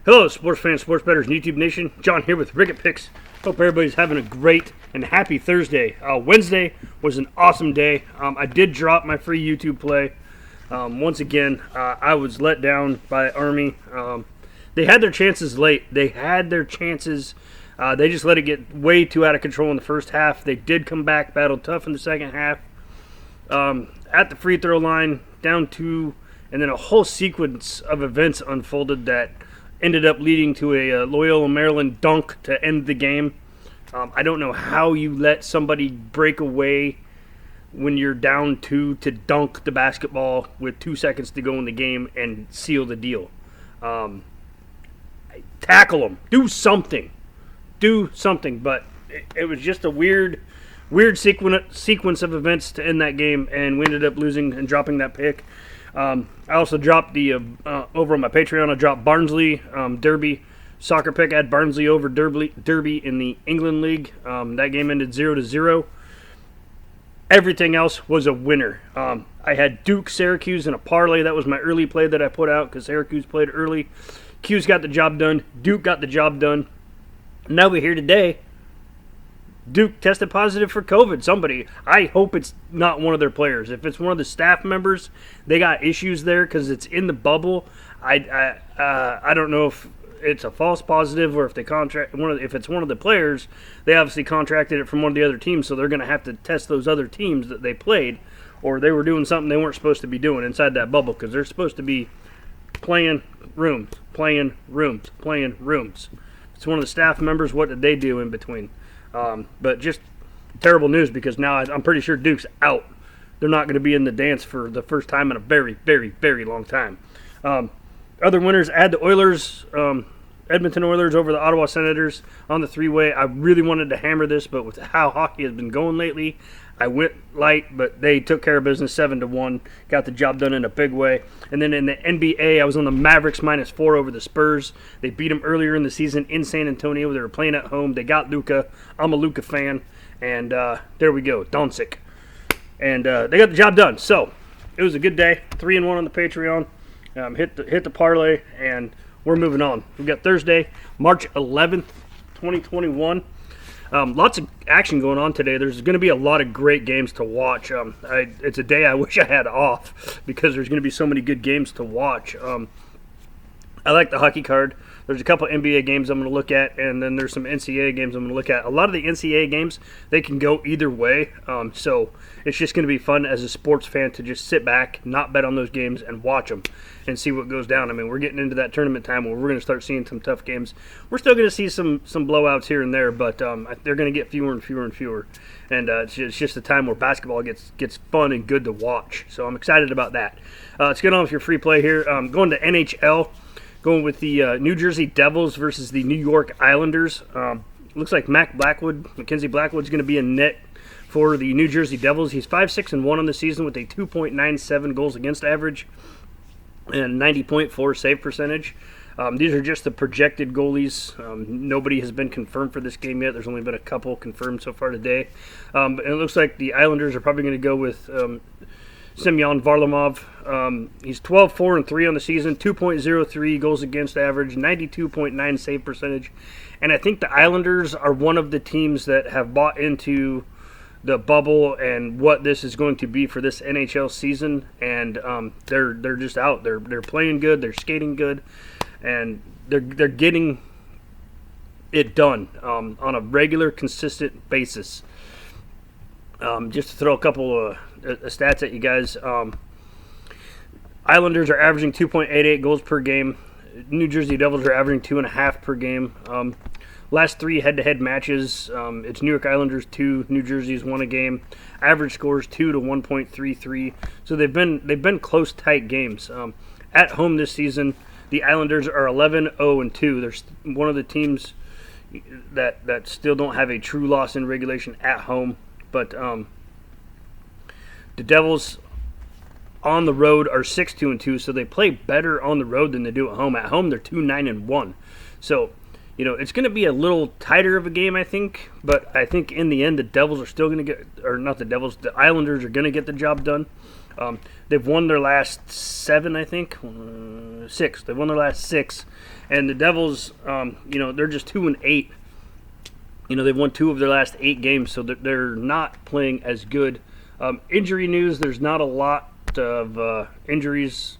Hello, sports fans, sports bettors, and YouTube Nation. John here with Ricket Picks. Hope everybody's having a great and happy Thursday. Wednesday was an awesome day. I did drop my free YouTube play. Once again, I was let down by Army. They had their chances late. They just let it get way too out of control in the first half. They did come back, battled tough in the second half. At the free throw line, down two, and then a whole sequence of events unfolded that ended up leading to a Loyola Maryland dunk to end the game. I don't know how you let somebody break away when you're down two to dunk the basketball with 2 seconds to go in the game and seal the deal. Tackle them. Do something. But it was just a weird sequence of events to end that game, and we ended up losing and dropping that pick. I also dropped the over on my Patreon. I dropped Barnsley Derby soccer pick. I had Barnsley over Derby in the England League. That game ended 0-0. Everything else was a winner. I had Duke Syracuse in a parlay. That was my early play that I put out because Syracuse played early. Q's got the job done. Duke got the job done. Now we're here today. Duke tested positive for COVID. Somebody. I hope it's not one of their players. If it's one of the staff members, they got issues there because it's in the bubble. I don't know if it's a false positive or if they if it's one of the players, they obviously contracted it from one of the other teams, so they're going to have to test those other teams that they played, or they were doing something they weren't supposed to be doing inside that bubble because they're supposed to be playing rooms. If it's one of the staff members, what did they do in between? But just terrible news because now I'm pretty sure Duke's out. They're not going to be in the dance for the first time in a very, very, very long time. Other winners, I had the Oilers, Edmonton Oilers over the Ottawa Senators on the three-way. I really wanted to hammer this, but with how hockey has been going lately, I went light, but they took care of business 7-1, got the job done in a big way. And then in the NBA, I was on the Mavericks -4 over the Spurs. They beat them earlier in the season in San Antonio. They were playing at home. They got Luka. I'm a Luka fan. And there we go, Doncic. And they got the job done. So it was a good day. 3-1 on the Patreon. Hit the parlay, and we're moving on. We've got Thursday, March 11th, 2021. Lots of action going on today. There's going to be a lot of great games to watch. It's a day I wish I had off because there's going to be so many good games to watch. I like the hockey card. There's a couple NBA games I'm going to look at, and then there's some NCAA games I'm going to look at. A lot of the NCAA games, they can go either way, so it's just going to be fun as a sports fan to just sit back, not bet on those games, and watch them and see what goes down. I mean, we're getting into that tournament time where we're going to start seeing some tough games. We're still going to see some blowouts here and there, but they're going to get fewer and fewer and fewer, and it's just a time where basketball gets fun and good to watch. So I'm excited about that. Let's get on with your free play here. Going to NHL. Going with the New Jersey Devils versus the New York Islanders. Looks like Mackenzie Blackwood's going to be in net for the New Jersey Devils. He's 5-6-1 on the season with a 2.97 goals against average and 90.4 save percentage. These are just the projected goalies. Nobody has been confirmed for this game yet. There's only been a couple confirmed so far today. But it looks like the Islanders are probably going to go with Semyon Varlamov. He's 12-4-3 on the season, 2.03 goals against average, 92.9 save percentage. And I think the Islanders are one of the teams that have bought into the bubble and what this is going to be for this NHL season. And they're just out. They're playing good. They're skating good, and they're getting it done on a regular, consistent basis. Just to throw a couple of stats at you guys. Islanders are averaging 2.88 goals per game. New Jersey Devils are averaging 2.5 per game. Last three head-to-head matches, it's New York Islanders 2, New Jersey's 1 a game. Average scores 2 to 1.33. So they've been close, tight games. At home this season, the Islanders are 11-0-2. They're one of the teams that still don't have a true loss in regulation at home. But the Devils on the road are 6-2-2, so they play better on the road than they do at home. At home, they're 2-9-1. So, it's going to be a little tighter of a game, I think. But I think in the end, the Devils are still going to get, or not the Devils, the Islanders are going to get the job done. They've won their last 7, I think. 6. They've won their last 6, and the Devils, they're just 2-8. They've won 2 of their last 8 games, so they're not playing as good. Injury news: there's not a lot of injuries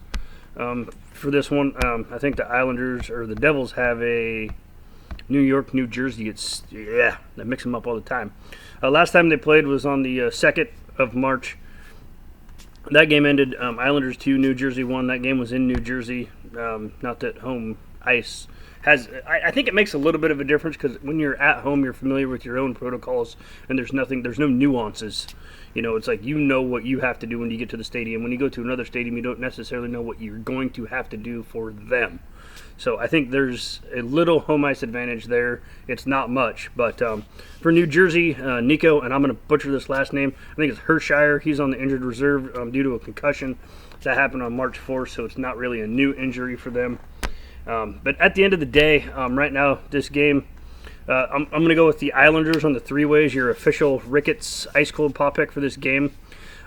for this one. I think the Islanders or the Devils have a New York, New Jersey. I mix them up all the time. Last time they played was on the 2nd of March. That game ended Islanders 2, New Jersey 1. That game was in New Jersey. Not that home ice has. I think it makes a little bit of a difference because when you're at home, you're familiar with your own protocols, and there's no nuances. It's like what you have to do when you get to the stadium. When you go to another stadium, you don't necessarily know what you're going to have to do for them. So I think there's a little home ice advantage there. It's not much, but for New Jersey, Nico, and I'm going to butcher this last name, I think it's Hershire. He's on the injured reserve due to a concussion that happened on March 4th, so it's not really a new injury for them. But at the end of the day, right now, this game, I'm going to go with the Islanders on the 3-ways, your official Ricketts Ice Cold Pop pick for this game.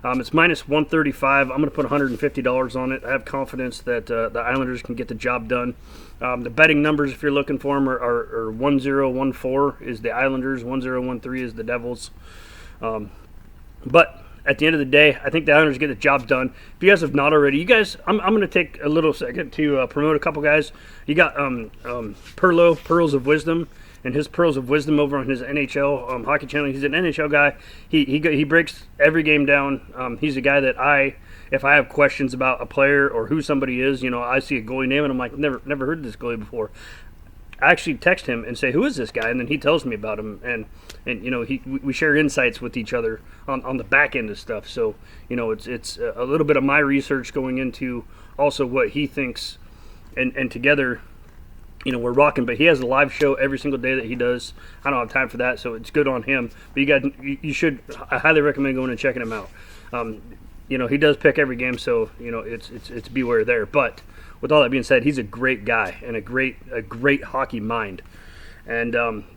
It's minus 135. I'm going to put $150 on it. I have confidence that the Islanders can get the job done. The betting numbers, if you're looking for them, are 1-0-1-4 is the Islanders, 1-0-1-3 is the Devils. But at the end of the day, I think the Islanders get the job done. If you guys have not already, I'm going to take a little second to promote a couple guys. You got Perlo, Pearls of Wisdom, and his Pearls of Wisdom over on his NHL hockey channel. He's an NHL guy. He breaks every game down. He's a guy that if I have questions about a player or who somebody is, I see a goalie name and I'm like, never heard of this goalie before. I actually text him and say, who is this guy? And then he tells me about him, and we share insights with each other on the back end of stuff. So it's a little bit of my research going into also what he thinks, and together, we're rocking. But he has a live show every single day that he does. I don't have time for that, so it's good on him. But you should. I highly recommend going and checking him out. He does pick every game, so it's beware there. But with all that being said, he's a great guy and a great hockey mind. And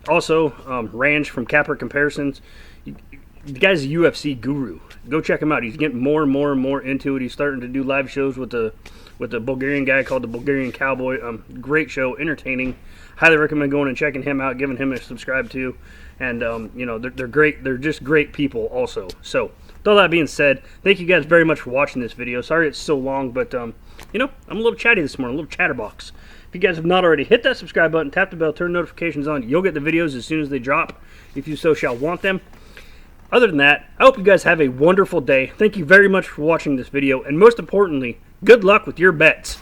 also, Ranch from Capper Comparisons. The guy's a UFC guru. Go check him out. He's getting more and more into it. He's starting to do live shows with the Bulgarian guy called the Bulgarian Cowboy. Great show, entertaining. Highly recommend going and checking him out, giving him a subscribe to. And they're great. They're just great people also. So with all that being said, thank you guys very much for watching this video. Sorry it's so long, but I'm a little chatty this morning, a little chatterbox. If you guys have not already, hit that subscribe button, tap the bell, turn notifications on. You'll get the videos as soon as they drop, if you so shall want them. Other than that, I hope you guys have a wonderful day. Thank you very much for watching this video, and most importantly, good luck with your bets.